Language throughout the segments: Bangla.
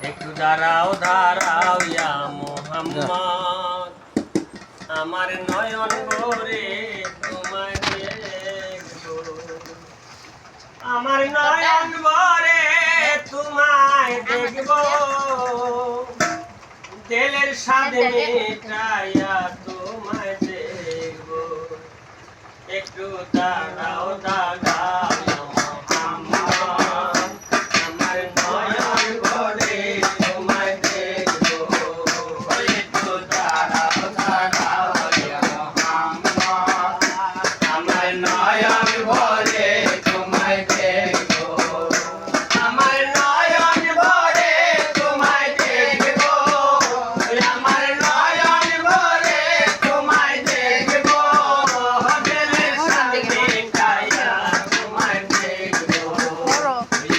একটু দাঁড়াও দাঁড়াও ইয়া মুহাম্মদ, আমার নয়ন ভরে তোমায় দেখবো, আমার নয়ন ভরে তোমায় দেখবো, দিলের সাথে মেটাইয়া তোমায় দেখবো, একটু দাঁড়াও দাঁড়াও ইয়া মুহাম্মদ, আমার নয়ন ভরে তোমায় দেখবো, একটু দাঁড়াও দাঁড়াও ইয়া মুহাম্মদ, আমার নয়ন ভরে তোমায় দেখবো, আমার নয়ন ভরে তোমায় দেখবো, আমার নয়ন ভরে তোমায় দেখবো, দিলের সাথে মেটাইয়া তোমায় দেখবো,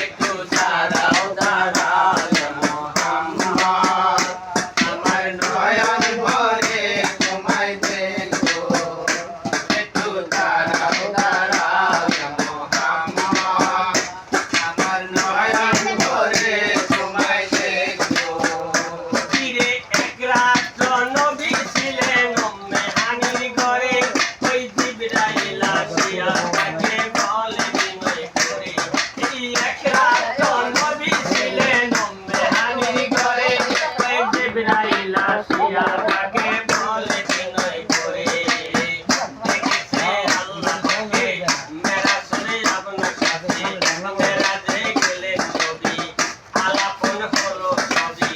একটু দাঁড়াও দাঁড়াও ইয়া মুহাম্মদ, আমার নয়ন ভরে তোমায় দেখবো, একটু দাঁড়াও দাঁড়াও ইয়া মুহাম্মদ, আমার নয়ন ভরে তোমায় দেখবো। ফিরে এক রাত নবী ছিলেন মেহানির ঘরে, ওই জিবরাইল আসিয়া তাকে বলে বিনয় করে, এই এক রাত নবী ছিলেন মেহানির ঘরে, ওই জিবরাইল আসিয়া তাকে বলে বিনয় করে, দেখেছে আল্লাহ তাকে মেরাজে আপনার সাথে, মেরাজে গেলেন নবী, আলাপন হলো সবই,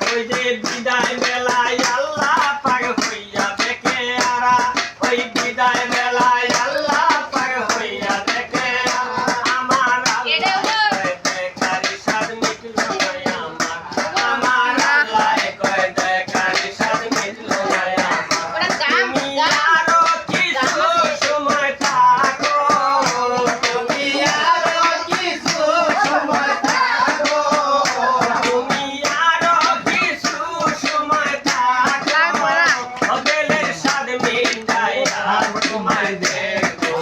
ওই যে বিদায় বেলায় আল্লাহ পাক হইয়া দেখে আরা, ওই বিদায় বেলায় আল্লাহ পাক হইয়া দেখে আমার আল্লাহ দেখারি সাদ মিটল না আমার, আমার আল্লাহ কয় দেখারি সাদ মিটল না আমার, তুমি আরো কিছু সময় থাকো, তুমি আরো কিছু সময় থাকো, তুমি আরো কিছু সময় থাকো, দিলের সাথে মেটাইয়া তোমায় দেখবো,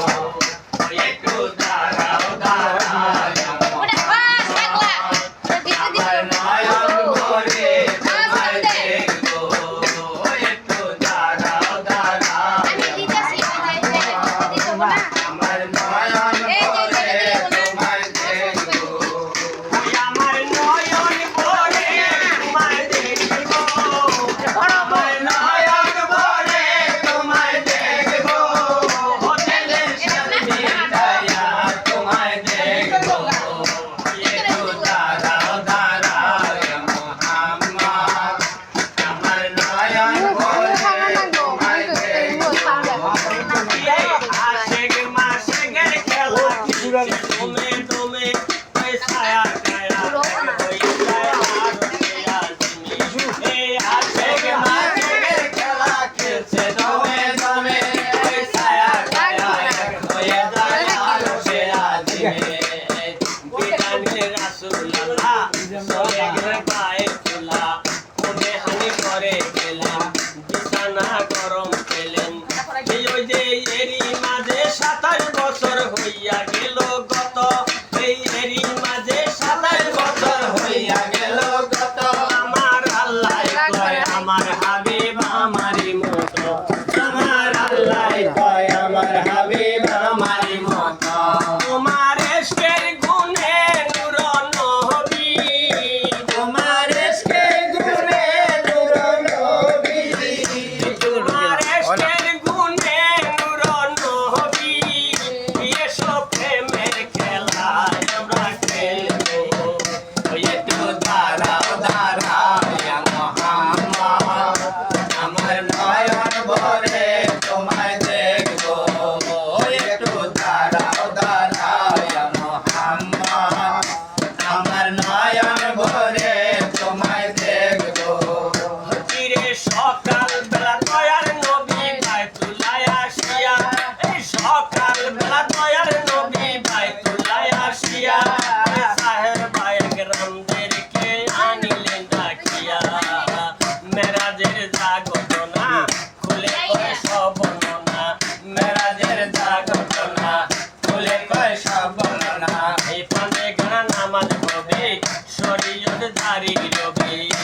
একটু দাঁড়াও দাঁড়াও ইয়া মুহাম্মদ, আমার নয়ন ভরে তোমায় দেখবো, একটু দাঁড়াও দাঁড়াও ইয়া মুহাম্মদ, আমার নয়ন ভরে তোমায় দেখবো, আমার নয়ন ভরে তোমায় দেখবো, আমার নয়ন ভরে তোমায় দেখবো, দিলের সাথে মেটাইয়া তোমায় দেখবো, একটু দাঁড়াও দাঁড়াও ইয়া মুহাম্মদ, আমার নয়ন ভরে তোমায় দেখবো। আশেক মাশেকের খেলা খেলছে দমে দমে, ওই ছায়া ছায়া ওই ছায়া আজিমি, এই আশেক মাশেকের খেলা খেলছে দমে দমে, ওই ছায়া ছায়া হয়ে যায় আরশে আজিমে, বিধানে রাসূলুল্লাহ সরেগের পায়ে তোলা, ওনে হানি করে গেলেন, বিছানা গরম পেলেন, ওই যে এরই মাঝে 27 বছর হইয়া গেল গত, এই এরই মাঝে 27 বছর হইয়া গেল গত, আমার আল্লাহ কয় আমার হাবিব আমারই মতো, আমার আল্লাহ কয় আমার হাবিব আমারই মতো, তোমার ইশকের গুণে নূর নবী, তোমার ইজ্জত ধারি রবি